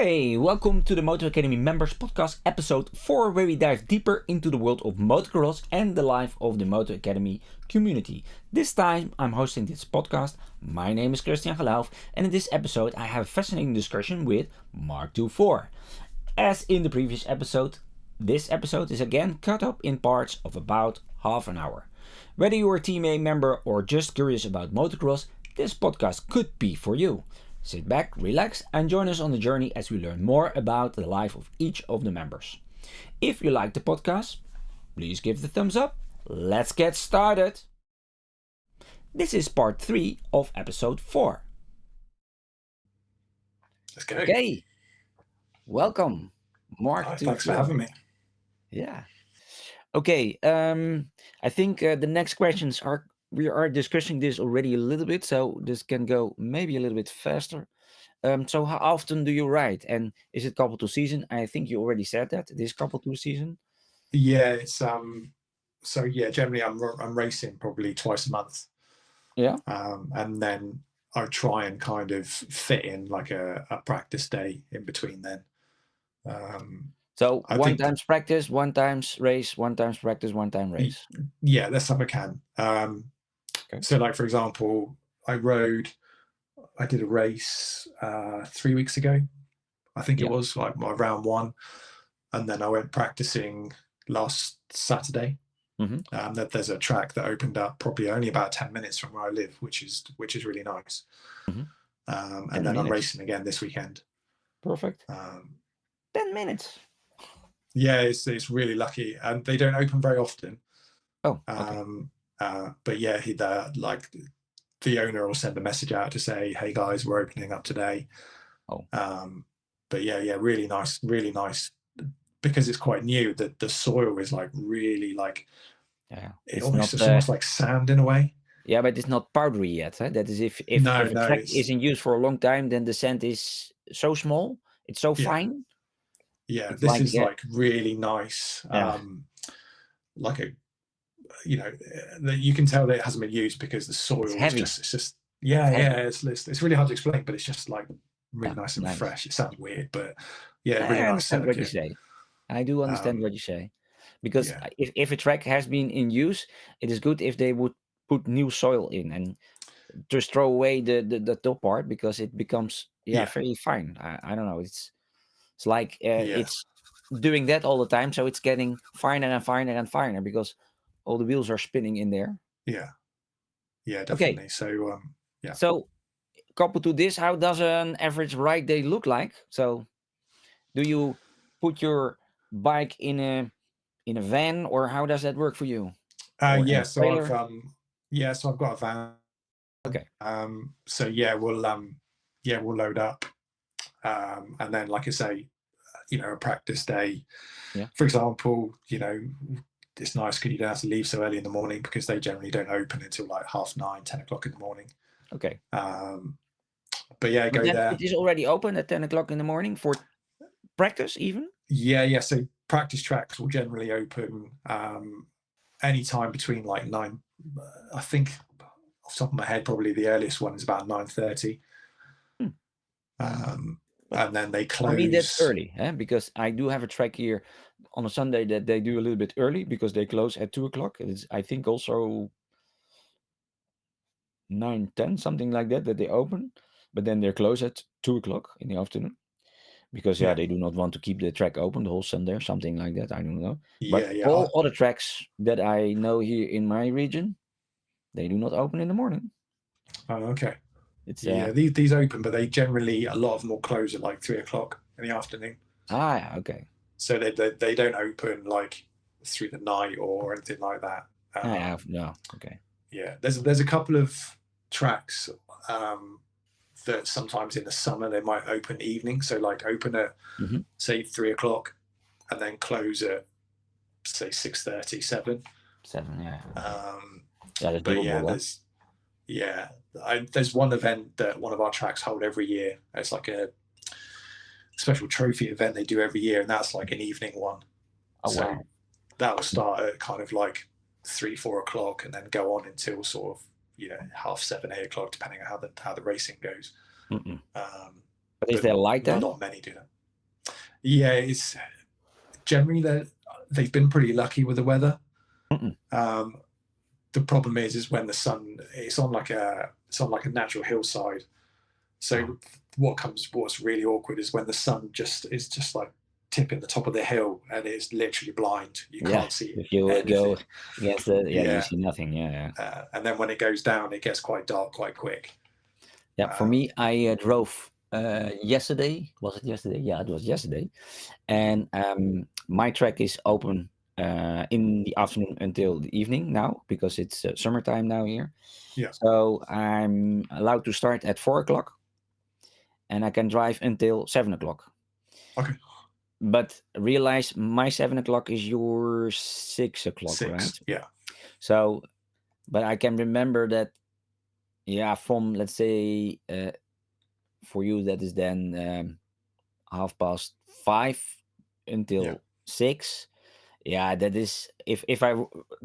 Hey, welcome to the Moto Academy Members Podcast episode 4, where we dive deeper into the world of motocross and the life of the Moto Academy community. This time I'm hosting this podcast. My name is Christian Geloof, and in this episode I have a fascinating discussion with MarkTwoFour. As in the previous episode, this episode is again cut up in parts of about half an hour. Whether you're a TMA member or just curious about motocross, this podcast could be for you. Sit back, relax, and join us on the journey as we learn more about the life of each of the members. If you like the podcast, please give the thumbs up. Let's get started. This is part 3 of episode 4. Let's go. Okay, welcome, Mark. Thanks for having me. Yeah. Okay, I think the next questions are, we are discussing this already a little bit, so this can go maybe a little bit faster. So how often do you ride, and is it couple to season? I think you already said that this couple to season. Yeah, it's so yeah, generally I'm racing probably twice a month. Yeah. And then I try and kind of fit in like a practice day in between then. So I one think- times practice, one times race, one times practice, one time race. Yeah, that's how I can. Okay. So like, for example, I did a race 3 weeks ago. I think Yeah. it was like my round 1. And then I went practicing last Saturday. Mhm. There's a track that opened up probably only about 10 minutes from where I live, which is really nice. Mhm. And 10 then I'm minutes. racing again this weekend. Perfect. 10 minutes. Yeah, it's really lucky, and they don't open very often. Oh, okay. But yeah, the owner will send a message out to say, "Hey guys, we're opening up today." Oh. But yeah, really nice, because it's quite new. That the soil is like really like Yeah. it's almost like sand in a way. Yeah, but it's not powdery yet. Huh? That is if No, a track it's- is in use for a long time, then the sand is so small, it's so Yeah. fine. Yeah, It's this like, is yeah. like really nice. Yeah. Like a, that you can tell that it hasn't been used because the soil is heavy. it's just yeah, heavy. it's really hard to explain, but it's just like really Yeah, nice and nice. fresh. It sounds weird, but yeah, I really nice. understand what you say. I do understand what you say, because yeah. if a track has been in use, it is good if they would put new soil in and just throw away the top part, because it becomes Yeah. very fine. I don't know. It's like Yeah. it's doing that all the time, so it's getting finer and finer and finer because all the wheels are spinning in there. Yeah, definitely. So yeah. So coupled to this, how does an average ride day look like? So do you put your bike in a van, or how does that work for you? Or in Yeah, a so trailer? I've got a van. Okay. So yeah, we'll load up, and then like I say, a practice day. Yeah. For example, it's nice because you don't have to leave so early in the morning, because they generally don't open until like 9:30, 10 o'clock in the morning. Okay. But yeah, go there. It is already open at 10 o'clock in the morning for practice even? Yeah. So practice tracks will generally open any time between like 9. I think off the top of my head, probably the earliest one is about 9:30. And then they close. I mean, that's early, because I do have a track here on a Sunday that they do a little bit early, because they close at 2 o'clock. It's, I think, also 9:10, something like that they open, but then they're closed at 2 o'clock in the afternoon, because Yeah. they do not want to keep the track open the whole Sunday or something like that. I don't know. But Yeah. all other tracks that I know here in my region, they do not open in the morning. Oh, okay. It's Yeah, these open, but they generally, a lot of them will close at like 3 o'clock in the afternoon. okay. So they don't open like through the night or anything like that. No, okay. Yeah, there's a couple of tracks that sometimes in the summer they might open evening. So like open at say 3 o'clock and then close at say 6:30, 7. 7, yeah. But That's doable. there's one event that one of our tracks hold every year. It's like a special trophy event they do every year, and that's like an evening one. Oh, So wow. that'll start at kind of like 3, 4 o'clock and then go on until sort of 7:30, 8 o'clock, depending on how the racing goes. But is there light then? Not many do that. Yeah, it's generally they've been pretty lucky with the weather. Mm-mm. The problem is when the sun, it's on like a natural hillside. So what's really awkward is when the sun is just like tipping the top of the hill and it's literally blind. You Yeah, can't see if you go anything. against the, yeah, you Yeah. see nothing. Yeah, yeah. And then when it goes down, it gets quite dark quite quick. Yeah, for me, I drove yesterday. Was it yesterday? Yeah, it was yesterday. And my track is open in the afternoon until the evening now because it's summertime now here. Yeah. So I'm allowed to start at 4 o'clock, and I can drive until 7 o'clock. Okay. But realize my 7 o'clock is your 6 o'clock, right? 6. Yeah. So, but I can remember that. Yeah, from let's say for you that is then 5:30 until Yeah. 6. Yeah, that is if I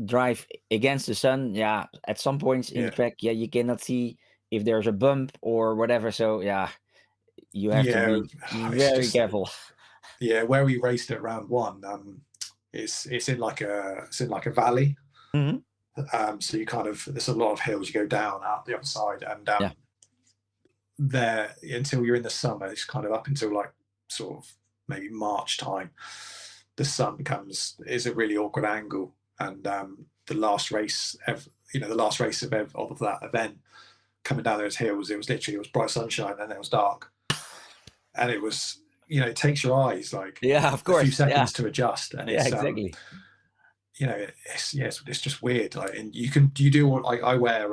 drive against the sun. Yeah, at some points in the Yeah. track, yeah, you cannot see if there's a bump or whatever. So yeah, you have to Yeah. be It's very just, careful. yeah, where we raced at round 1, it's in like a valley. Hmm. So you kind of, there's a lot of hills you go down out the other side, and Yeah, there until you're in the summer, it's kind of up until like sort of maybe March time. The sun is a really awkward angle, and the last race, the last race of that event, coming down those hills, it was bright sunshine and then it was dark, and it was, it takes your eyes like yeah, of a few course. Yeah, seconds to adjust, and yeah, it's exactly. it's just weird. Like, and you do what, like I wear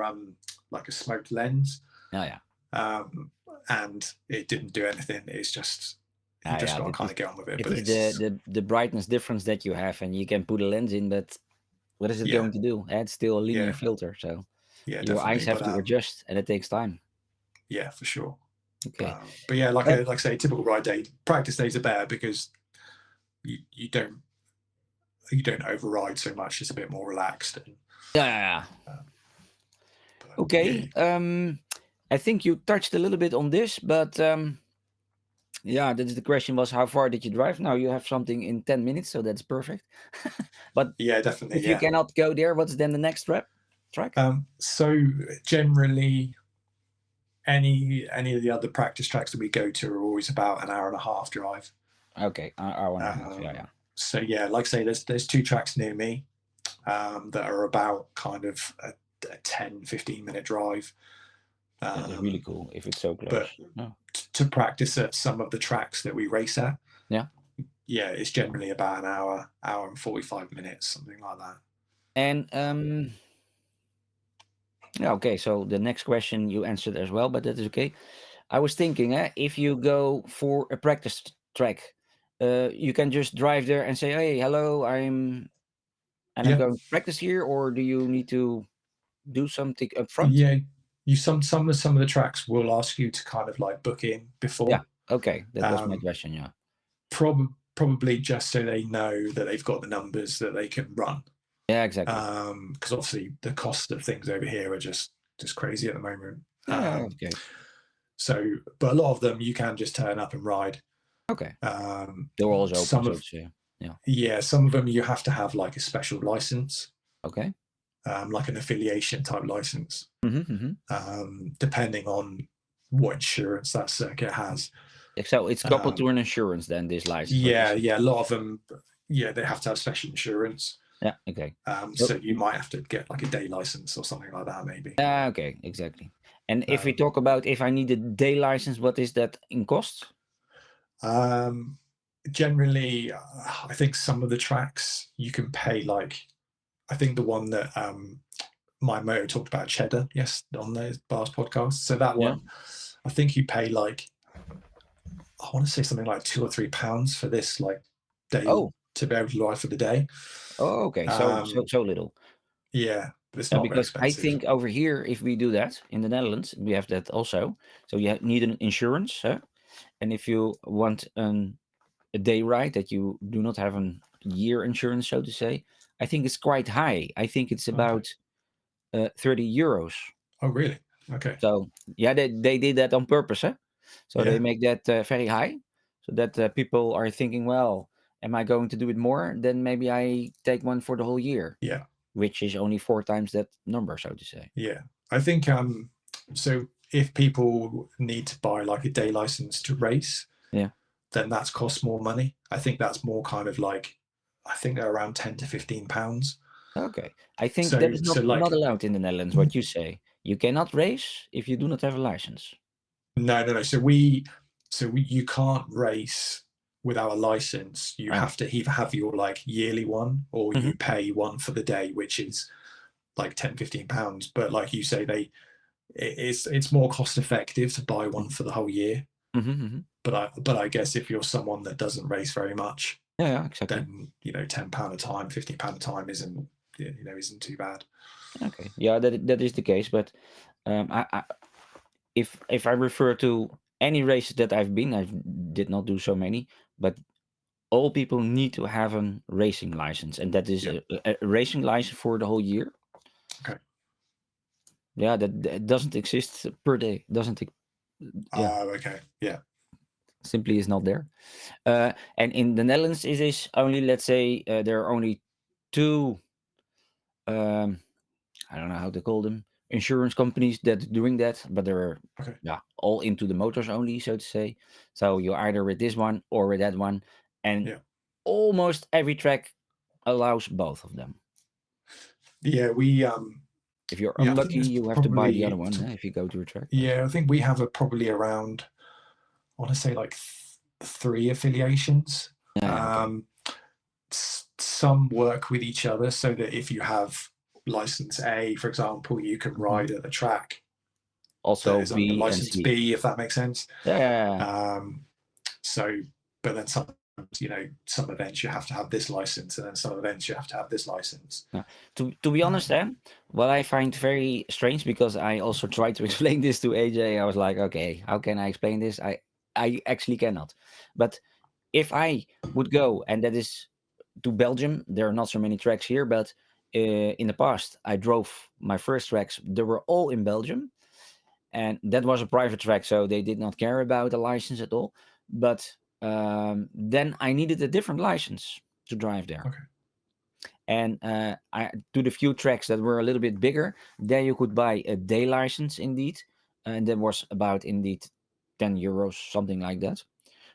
like a smoked lens, Oh yeah, and it didn't do anything. It's just, you ah, just yeah. got to kind of get on with it. It But is it's, the brightness difference that you have, and you can put a lens in, but what is it yeah, going to do? It's still a linear yeah, filter, so yeah, your eyes definitely. have But to adjust, and it takes time. yeah, for sure. Okay. But yeah, like Uh, like I say, typical ride day, practice days are better because you don't override so much. It's a bit more relaxed. And, yeah, yeah, yeah. uh, but yeah, Okay. I think you touched a little bit on this, but yeah, the question was how far did you drive? Now you have something in 10 minutes, so that's perfect. But yeah, definitely, if you yeah. cannot go there, what's then the next track? So generally, any of the other practice tracks that we go to are always about an hour and a half drive. Okay, hour and a half. Yeah, Um, yeah. so yeah, like I say, there's 2 tracks near me that are about kind of a 10-15 minute drive. That is really cool if it's so close. But Oh, to practice at some of the tracks that we race at, yeah. yeah, it's generally about an hour and 45 minutes, something like that. And yeah, okay. So the next question you answered as well, but that is okay. I was thinking, if you go for a practice track, you can just drive there and say, "Hey, hello, I'm Yeah, going to practice here," or do you need to do something up front? yeah. Some of the tracks will ask you to kind of like book in Yeah. before, Okay, that was my um, question. Yeah. probably just so they know that they've got the numbers that they can run. Yeah. Exactly. Because obviously the cost of things over here are just crazy at the moment. Yeah. Okay. So, but a lot of them you can just turn up and ride. Okay. Um, They're always open, some so of to say. Yeah. Yeah, some of them you have to have like a special license, Okay. like an affiliation type license, Mm-hmm, mm-hmm. depending on what insurance that circuit has. So it's coupled to Um, an insurance then, this license, what you yeah, said. yeah, a lot of them, yeah, they have to have special insurance. Yeah. Okay. So So you might have to get like a day license or something like that, maybe. okay, exactly. And if we Um, talk about if I need a day license, what is that in cost? um, Generally, I think some of the tracks you can pay like, I think the one that my moto talked about cheddar, yes, on the bars podcast. So that Yeah. one, I think you pay like, I want to say something like £2 or £3 for this like day Oh. to be able to ride for the day. Oh. Okay. So Um, so little. yeah, but it's not very Because I expensive. think over here, if we do that in the Netherlands, we have that also. So you need an insurance, huh? And if you want a day ride that you do not have a year insurance, so to say, I think it's quite high. I think it's Okay. about 30 euros. Oh, really? Okay. So yeah, they did that on purpose, huh? So they Yeah. make that very high. so that people are thinking, well, am I going to do it more? Then maybe I take one for the whole year, Yeah. which is only 4 times that number, so to say. Yeah. I think so if people need to buy like a day license to race, Yeah. then that's cost more money. I think that's more kind of like, I think they're around £10 to £15. Okay. I think that So is so not like allowed in the Netherlands. What you say, you cannot race if you do not have a license. no. You can't race without a license. You Oh. have to either have your like yearly one or Hmm. you pay one for the day, which is like £10 to £15. But like you say, it's more cost effective to buy one for the whole year. Hmm. But I guess if you're someone that doesn't race very much, Yeah, yeah, exactly. then £10 a time, £15 a time isn't too bad. Okay. Yeah, that is the case. But I if I refer to any races that I've been, I did not do so many, but all people need to have a racing license, and that is Yeah. a racing license for the whole year. Okay. Yeah, that doesn't exist per day. Doesn't yeah, Oh, okay. Yeah. simply is not there. And in the Netherlands, it is only, let's say, there are only two. Um, I don't know how to call them, insurance companies that doing that, but they're, Okay. yeah, all into the motors only, so to say. So you're either with this one or with that one, and Yeah. almost every track allows both of them. Yeah. If you're I think unlucky, there's you have to buy the other probably one if you go to a track. But yeah. I think we have probably around, I want to say like three affiliations. yeah, okay. Um, some work with each other so that if you have license A, for example, you can Mhm. ride at the track that Also is under B and license C. B, if that makes sense. Yeah, yeah, yeah. Um, so, but then sometimes, some events you have to have this license, and then some events you have to have this license. Yeah. To be honest, Um, what I find very strange, because I also tried to explain this to AJ. I was like, okay, how can I explain this? I actually cannot. But if I would go, and that is to Belgium, there are not so many tracks here, but in the past, I drove my first tracks. They were all in Belgium, and that was a private track, so they did not care about the license at all. But then I needed a different license to drive there. okay. And I to the few tracks that were a little bit bigger, there you could buy a day license indeed, and that was about indeed €10, something like that.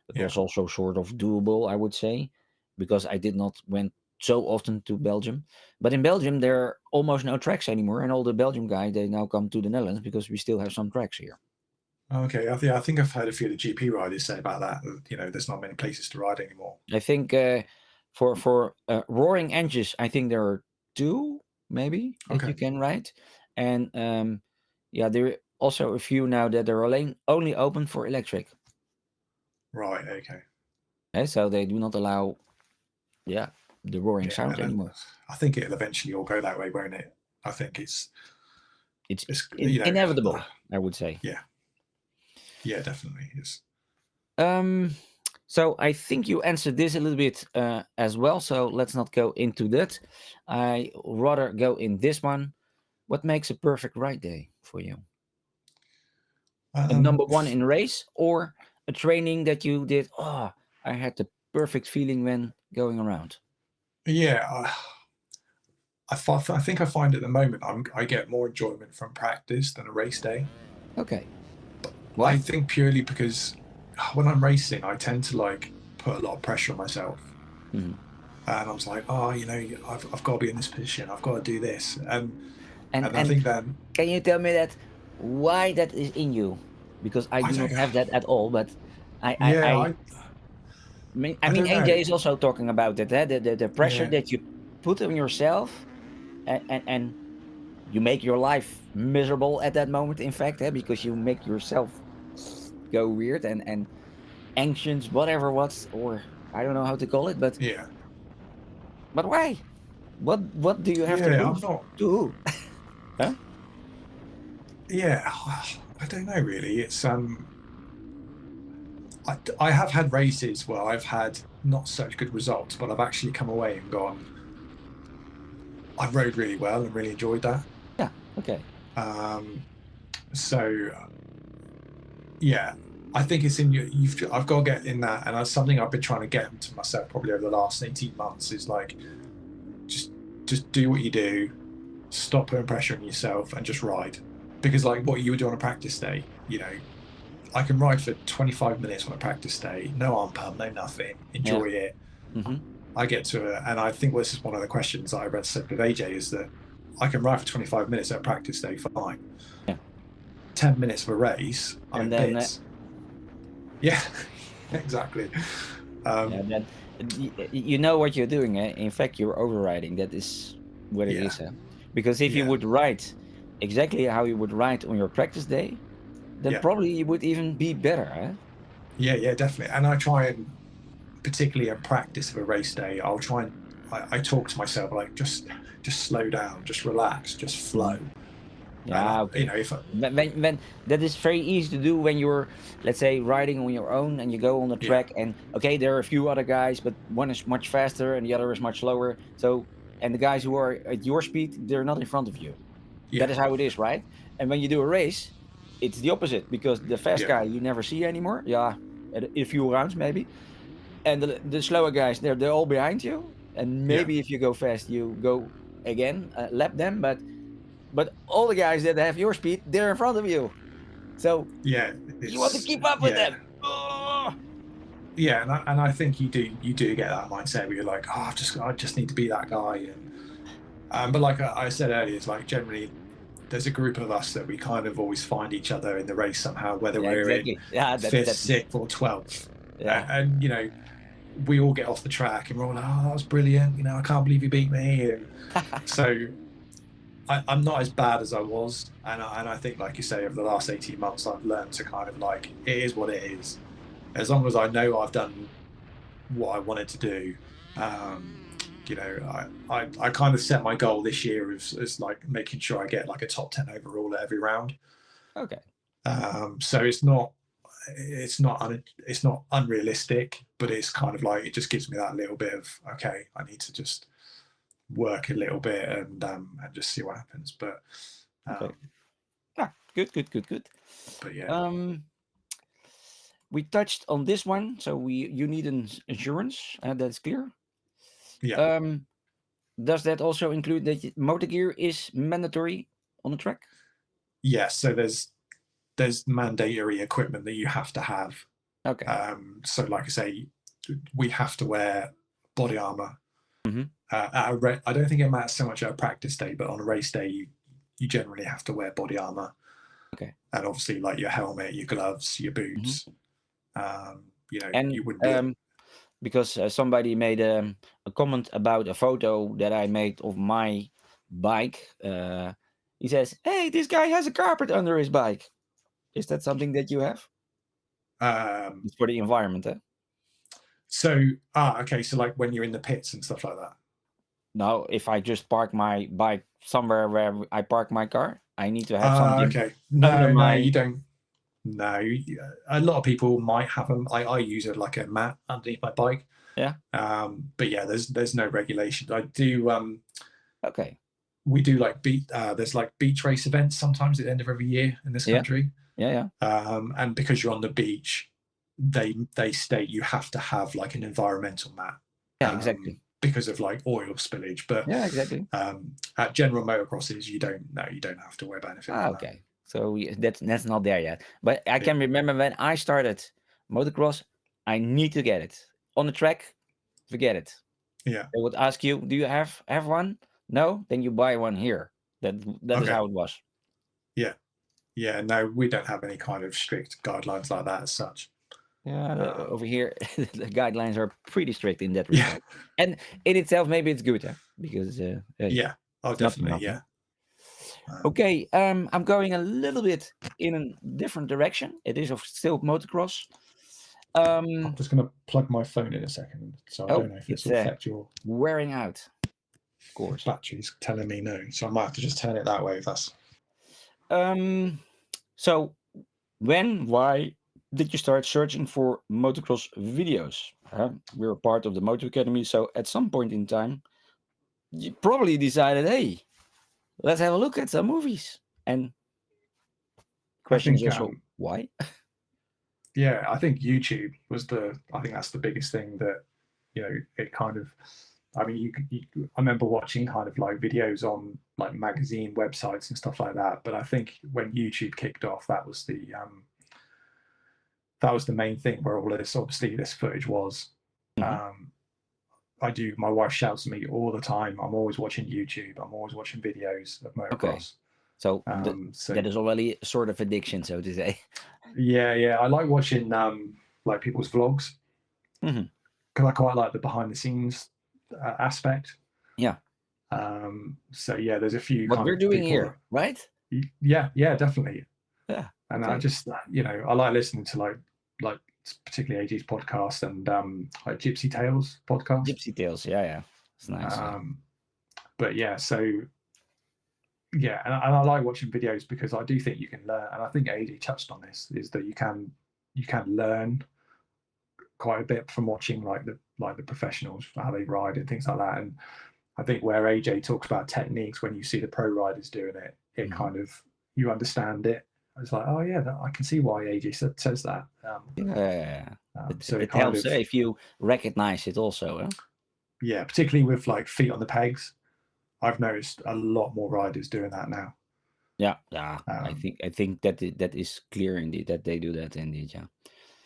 It Yeah. was also sort of doable, I would say, because I did not went so often to Belgium. But in Belgium, there are almost no tracks anymore, and all the Belgium guys they now come to the Netherlands because we still have some tracks here. Okay. I think I've heard a few of the GP riders say about that. There's not many places to ride anymore. I think for roaring engines, I think there are two maybe that Okay. you can ride, and yeah, there are also a few now that are only open for electric. Right. Okay. So they do not allow, yeah, the roaring Yeah. sound And then anymore. I think it'll eventually all go that way, won't it? I think It's it's inevitable, I would say. yeah. Yeah. Definitely. It's Um, so I think you answered this a little bit as well. So let's not go into that. I rather go in this one. What makes a perfect ride day for you? A number um, one in race, or a training that you did? Oh, I had the perfect feeling when going around. yeah. I think I find at the moment I get more enjoyment from practice than a race day. Okay. I Why? think purely because when I'm racing, I tend to like put a lot of pressure on myself, Mhm. and I was like, oh, I've got to be in this position. I've got to do this, and I And think then can you tell me that why that is in you? Because I I do not don't. have that at all. But Yeah, I I I mean, don't know. AJ is also talking about it. The pressure Yeah, that you put on yourself, and you make your life miserable at that moment. In fact, because you make yourself go weird and anxious, whatever, or I don't know how to call it. yeah, But why? What do you have to yeah. prove I'm not. to who? Huh? Yeah, I don't know really. I have had races where I've had not such good results, but I've actually come away and gone, I rode really well and really enjoyed that. Yeah. Okay. Um, so yeah, I think it's in you. I've got to get in that, and that's something I've been trying to get into myself probably over the last 18 months. Is like, just do what you do, stop putting pressure on yourself, and just ride. Because like what you would do on a practice day, I can ride for 25 minutes on a practice day, no arm pump, no nothing, enjoy it. Mm-hmm. I get to it, and I think this is one of the questions I read said with AJ is that I can ride for 25 minutes at a practice day, fine. Yeah. 10 minutes of a race, I'm And in then bits. Yeah, exactly. then you know what you're doing. In fact, you're overriding. That is what it is. Because if you would ride exactly how you would ride on your practice day, then probably you would even be better. Yeah, definitely. And I try and, particularly in practice of a race day, I'll try and I talk to myself like just slow down, just relax, just flow. Yeah, okay. When that is very easy to do when you're, let's say, riding on your own and you go on the track and okay, there are a few other guys, but one is much faster and the other is much slower. So, and the guys who are at your speed, they're not in front of you. That is how it is, right? And when you do a race, it's the opposite because the fast guy you never see anymore. Yeah, a few rounds maybe, and the slower guys they're all behind you. And maybe if you go fast, you go again, lap them, but all the guys that have your speed, they're in front of you. So you want to keep up with them. Oh! Yeah, and I think you do get that mindset where you're like, oh, I just need to be that guy. And but like I said earlier, it's like generally there's a group of us that we kind of always find each other in the race somehow, whether we're in fifth, sixth, or 12th. And we all get off the track and we're all like, oh, that was brilliant. I can't believe you beat me. And so I'm not as bad as I was, and I think, like you say, over the last 18 months, I've learned to kind of like, it is what it is. As long as I know I've done what I wanted to do, I kind of set my goal this year as like making sure I get like a top 10 overall at every round. Okay. So it's not unrealistic, but it's kind of like, it just gives me that little bit of, okay, I need to just work a little bit and just see what happens. But good. But yeah, we touched on this one, so you need an insurance, that's clear. Yeah. Does that also include that motor gear is mandatory on the track? Yeah, so there's mandatory equipment that you have to have. Okay. So like I say, we have to wear body armor. Mm-hmm. I don't think it matters so much at a practice day, but on a race day, you generally have to wear body armor. Okay. And obviously, like your helmet, your gloves, your boots. And you wouldn't because somebody made a comment about a photo that I made of my bike. He says, "Hey, this guy has a carpet under his bike." Is that something that you have? It's for the environment, eh? So, okay. So like when you're in the pits and stuff like that. No, if I just park my bike somewhere where I park my car, I need to have something. Okay. No, you don't. No, a lot of people might have them. I use it like a mat underneath my bike. Yeah. But yeah, there's no regulations. I do. Okay. We do like there's like beach race events sometimes at the end of every year in this country. Yeah. And because you're on the beach, they state you have to have like an environmental mat. Yeah, exactly. Because of like oil spillage. But yeah, exactly. At general motocrosses, you don't have to worry about anything. Okay. So that's not there yet. But I can remember when I started motocross, I need to get it. On the track, forget it. Yeah. They would ask you, do you have one? No? Then you buy one here. That is how it was. Yeah. Yeah, no, we don't have any kind of strict guidelines like that as such. Yeah, over here, the guidelines are pretty strict in that respect. And in itself, maybe it's good, because definitely, yeah. Okay, I'm going a little bit in a different direction. It is still motocross. I'm just going to plug my phone in a second, so I don't know if this will affect your wearing out. Of course, battery's telling me no, so I might have to just turn it that way if that's. So, why did you start searching for motocross videos? We're part of the Moto Academy, so at some point in time, you probably decided, hey, let's have a look at some movies. And question is also, why? Yeah, I think YouTube was I think that's the biggest thing that, it kind of, I mean, I remember watching kind of like videos on like magazine websites and stuff like that. But I think when YouTube kicked off, that was the main thing where all this, obviously this footage was. Hmm. Um, my wife shouts at me all the time. I'm always watching YouTube. I'm always watching videos of Okay. motocross. So So that is already a sort of addiction, so to say. yeah, I like watching like people's vlogs Hmm. because I quite like the behind the scenes aspect. Yeah. So yeah, there's a few What kind we're of doing people here, right? yeah, definitely. Yeah. And I Okay. just, I like listening to like particularly AG's podcast and like Gypsy Tales podcast. Gypsy Tales. Yeah, yeah. It's nice. Yeah. Um, but yeah, so yeah, and I like watching videos because I do think you can learn, and I think AG touched on this, is that you can learn quite a bit from watching like the professionals, how they ride and things like that. And I think where AJ talks about techniques, when you see the pro riders doing it, it Mhm. kind of, you understand it. It's like, oh yeah, I can see why AJ says that. Yeah. So it It kind helps of, if you recognize it also. Huh? yeah, particularly with like feet on the pegs, I've noticed a lot more riders doing that now. Yeah, yeah. Um, I think that that is clear indeed that they do that indeed. Yeah.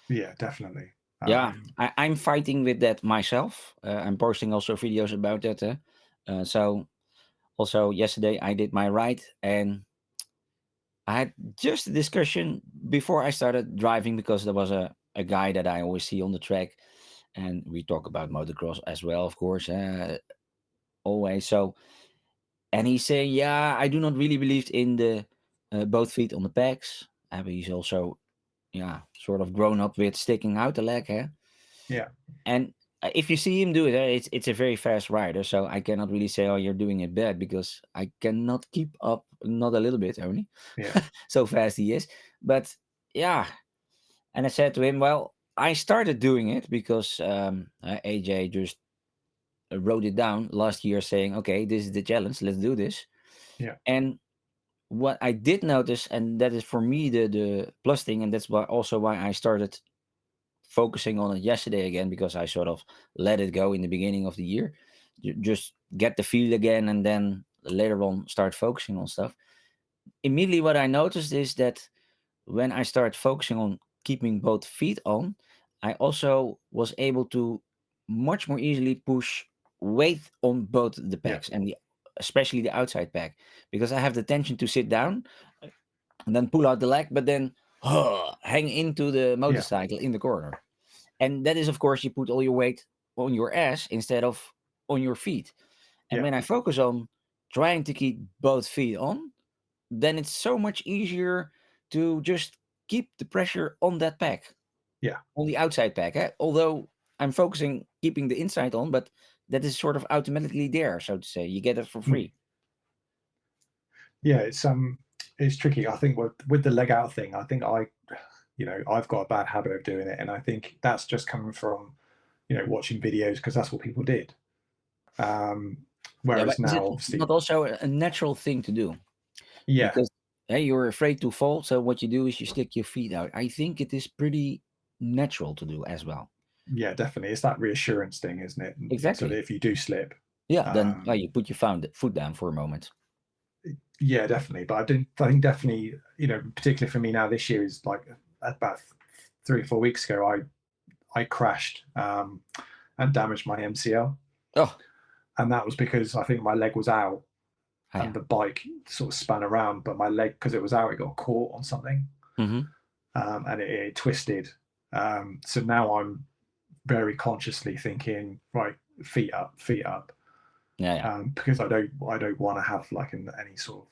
yeah, definitely. Yeah, I'm fighting with that myself. I'm posting also videos about that. So also yesterday I did my ride and I had just a discussion before I started driving because there was a guy that I always see on the track, and we talk about motocross as well, of course, always. So, and he's saying, yeah, I do not really believe in the both feet on the pegs. But he's also, yeah, sort of grown up with sticking out the leg, eh? Yeah, And if you see him do it, it's a very fast rider. So I cannot really say, oh, you're doing it bad because I cannot keep up, not a little bit only. yeah, So fast he is. But yeah, and I said to him, well, I started doing it because AJ just wrote it down last year saying, okay, this is the challenge, let's do this. yeah, And what I did notice, and that is for me the plus thing, and that's why I started focusing on it yesterday again because I sort of let it go in the beginning of the year. Just get the feel again and then later on start focusing on stuff. Immediately, what I noticed is that when I started focusing on keeping both feet on, I also was able to much more easily push weight on both the yeah, pegs and especially the outside peg because I have the tension to sit down and then pull out the leg, but then hang into the yeah, motorcycle in the corner. And that is, of course, you put all your weight on your ass instead of on your feet. And yeah, when I focus on trying to keep both feet on, then it's so much easier to just keep the pressure on that pack, yeah. on the outside pack. Eh? Although I'm focusing keeping the inside on, but that is sort of automatically there, so to say. You get it for Mm. free. Yeah, it's tricky. I think with the leg out thing, I think I've got a bad habit of doing it, and I think that's just coming from, watching videos because that's what people did. Um, Yeah, but Whereas is now, it obviously, not also a natural thing to do? yeah, Because hey, you're afraid to fall, so what you do is you stick your feet out. I think it is pretty natural to do as well. yeah, definitely, it's that reassurance thing, isn't it? So that Exactly. if you do slip, Yeah, then um, you put your foot down for a moment. yeah, definitely. But I think definitely, particularly for me now, this year is like about 3 or 4 weeks ago, I crashed and damaged my MCL, Oh, and that was because I think my leg was out ah, and yeah. the bike sort of spun around, but my leg, because it was out, it got caught on something, Mm-hmm. and it twisted. So now I'm very consciously thinking, right, feet up, Yeah, yeah. because I don't want to have like any sort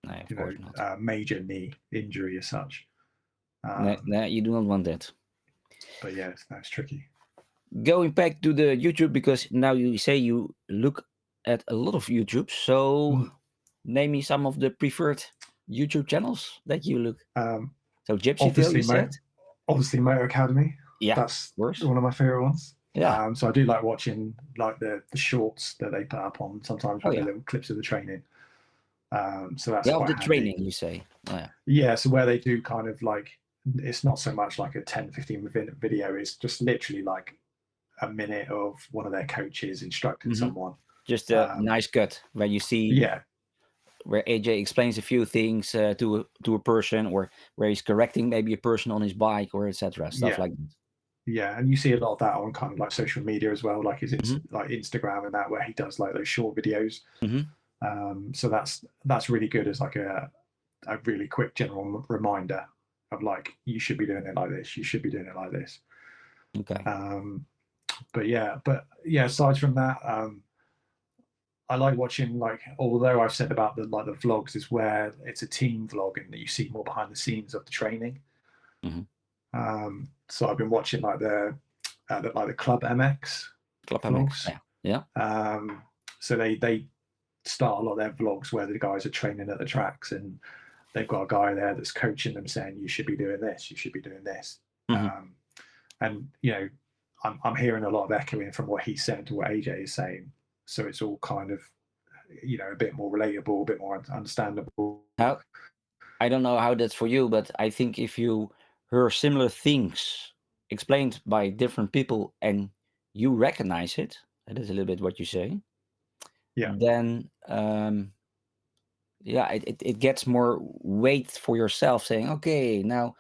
of No, of course not. major knee injury as such. No, Um, no, you do not want that. but yeah, that's tricky. Going back to the YouTube, because now you say you look at a lot of YouTube. So Mm. name me some of the preferred YouTube channels that you look. Um, So Gypsy Tail, obviously, you said? Moto Academy. Yeah, of That's course. one of my favorite ones. Yeah. So I do like watching like the shorts that they put up on sometimes Oh with the yeah. little clips of the training. So that's Yeah, of quite the handy. training, you say. Oh, yeah. Yeah, so where they do kind of like it's not so much like a 10-15 minute video. It's just literally like a minute of one of their coaches instructing someone. Just a nice cut where you see Yeah, where AJ explains a few things to a person, or where he's correcting maybe a person on his bike, or etc. Stuff yeah, like that. yeah. And you see a lot of that on kind of like social media as well, like Hmm. like Instagram and that, where he does like those short videos. Hmm. So that's really good as like a really quick general reminder of like, you should be doing it like this, you should be doing it like this. Okay. But yeah, aside from that, I like watching, like, although I've said about the vlogs is where it's a team vlog and that you see more behind the scenes of the training. Hmm. So I've been watching like the Club MX Club MX. vlogs. Yeah. Yeah. So they start a lot of their vlogs where the guys are training at the tracks, and they've got a guy there that's coaching them, saying you should be doing this, you should be doing this. Hmm. And I'm hearing a lot of echoing from what he's saying to what AJ is saying. So it's all kind of, a bit more relatable, a bit more understandable. How I don't know how that's for you, but I think if you hear similar things explained by different people and you recognize it, that is a little bit what you say, Yeah, then yeah, it gets more weight for yourself saying, okay, now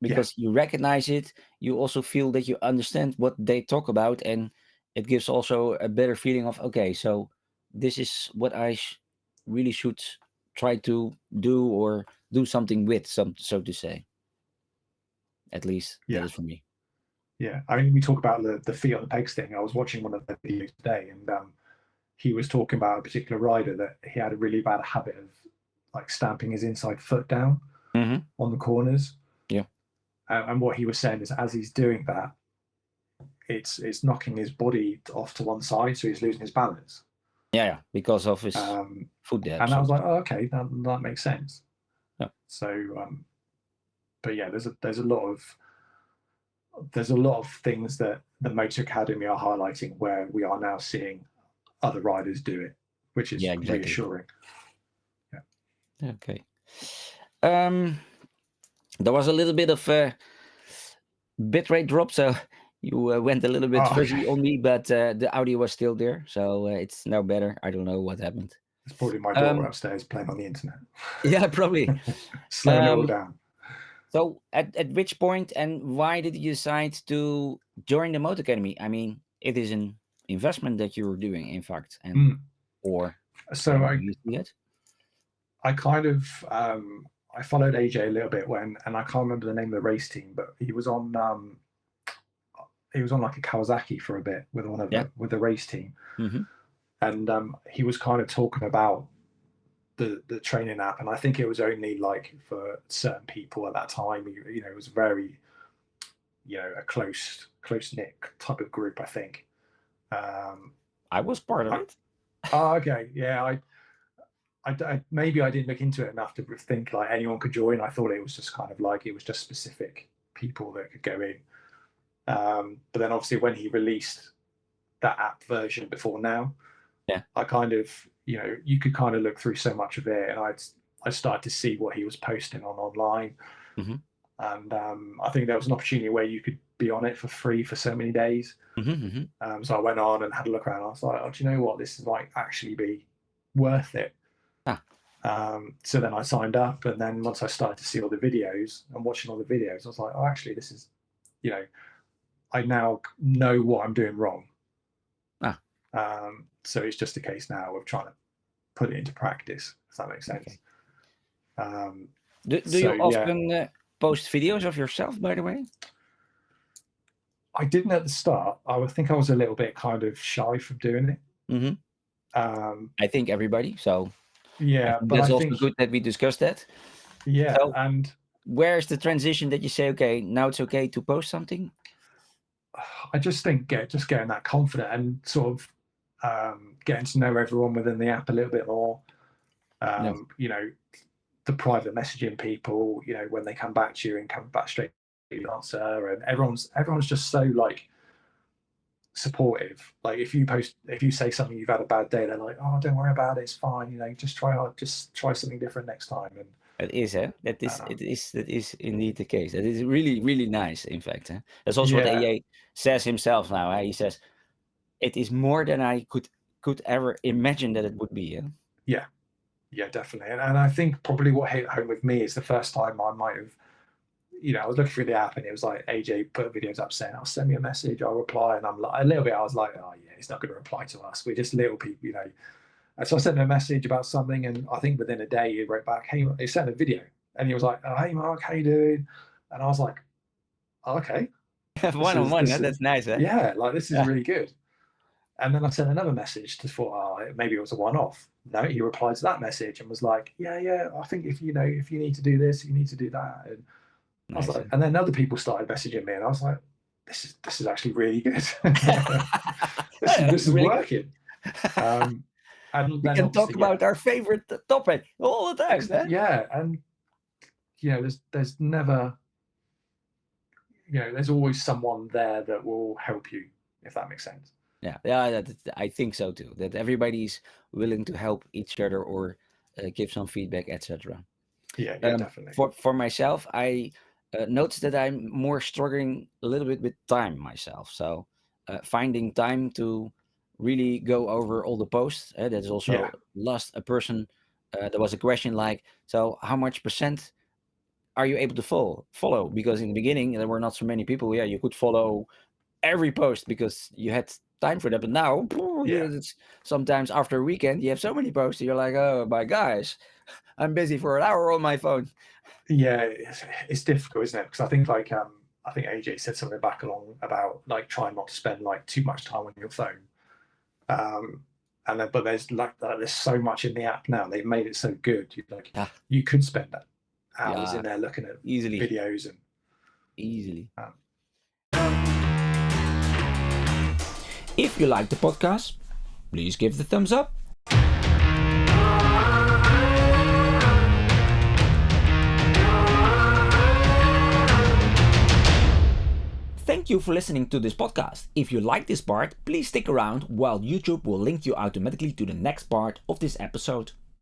yeah, because you recognize it, you also feel that you understand what they talk about, and it gives also a better feeling of, okay, so this is what I really should try to do, or do something with, some so to say. At least that yeah, is for me. yeah. I mean, we talk about the feet on the pegs thing. I was watching one of the videos today, and he was talking about a particular rider that he had a really bad habit of like stamping his inside foot down Hmm. on the corners. Yeah. And what he was saying is, as he's doing that, it's knocking his body off to one side, so he's losing his balance. Yeah, yeah, because of his Um, foot depth. and I So was like, oh, okay, that makes sense. yeah. So, but yeah, there's a lot of things that the Motor Academy are highlighting where we are now seeing other riders do it, which is Yeah, exactly. reassuring. Yeah. Okay. Um, there was a little bit of bitrate drop, so you went a little bit Oh, fuzzy okay. on me, but the audio was still there, so it's now better. I don't know what happened. It's probably my daughter Um, upstairs playing on the internet. yeah, probably. Slowing it all Um, down. so at which point and why did you decide to join the Moto Academy? I mean, it is an investment that you're doing, in fact, and Mm. or So do you see it? I kind of I followed AJ a little bit and I can't remember the name of the race team, but he was on like a Kawasaki for a bit with Yeah. with the race team, Hmm. and he was kind of talking about the training app, and I think it was only like for certain people at that time. It was very, a close knit type of group, I think. Um, I was part of I, it. oh, okay, yeah, maybe I didn't look into it enough to think like anyone could join. I thought it was just kind of like it was just specific people that could go in. But then obviously when he released that app version before now, Yeah. I kind of, you could kind of look through so much of it, and I started to see what he was posting online, Hmm. and I think there was an opportunity where you could be on it for free for so many days. Hmm. Hmm. So I went on and had a look around. I was like, oh, do you know what? This might actually be worth it. Ah, So then I signed up, and then once I started to see all the videos and watching all the videos, I was like, oh, actually, this is, I now know what I'm doing wrong. ah, So it's just a case now of trying to put it into practice, if that makes okay. sense. Um, Do so you yeah, often post videos of yourself, by the way? I didn't at the start. I would think I was a little bit kind of shy from doing it. Hmm. Um, I think everybody. So I yeah, think but I that's also think, good that we discussed that. yeah, So and where's the transition that you say, okay, now it's okay to post something? I just think just getting that confident and sort of getting to know everyone within the app a little bit more. Yeah. The private messaging people, when they come back to you and come back straight to the answer, and everyone's just so like supportive. Like if you say something, you've had a bad day, they're like, oh, don't worry about it, it's fine. Just try hard, just try something different next time. And It is, eh? That is indeed the case. That is really, really nice, in fact. Eh? That's also what Yeah, AA says himself now. Eh? He says, it is more than I could ever imagine that it would be. Eh? yeah, yeah, definitely. And I think probably what hit home with me is the first time I might have, I was looking through the app and it was like AJ put videos up saying, "I'll send me a message, I'll reply," and I'm like a little bit. I was like, "Oh yeah, he's not going to reply to us. We're just little people." And so I sent him a message about something, and I think within a day he wrote back, "Hey," he sent a video, and he was like, "Oh, hey Mark, how you doing?" And I was like, oh, "Okay, this One on is one, this eh? is That's nice, eh? yeah, like this is Yeah. really good." And then I sent another message to thought, oh, maybe it was a one-off. No, he replied to that message and was like, "Yeah, yeah, I think if you need to do this, you need to do that." And I was Nice, like, eh? and then other people started messaging me, and I was like, "This is actually really good. this is Really good. working." And We then can talk obviously, yeah, about our favorite topic all the time, eh? yeah, and there's never, there's always someone there that will help you, if that makes sense. Yeah, yeah, I think so too. That everybody's willing to help each other or give some feedback, etc. Yeah, yeah, definitely. For myself, I noticed that I'm more struggling a little bit with time myself. So finding time to really go over all the posts. That's Yeah, also last a person. There was a question like, so how much percent are you able to follow? Because in the beginning there were not so many people. Yeah, you could follow every post because you had time for that. But now, yeah. it's sometimes after a weekend you have so many posts. You're like, oh my gosh, I'm busy for an hour on my phone. Yeah, it's difficult, isn't it? Because I think AJ said something back along about like trying not to spend like too much time on your phone. Um, and then but there's so much in the app now. They've made it so good. Yeah, You could spend hours yeah, in there looking at easily, videos and easily. um, If you like the podcast, please give the thumbs up. Thank you for listening to this podcast. If you like this part, please stick around while YouTube will link you automatically to the next part of this episode.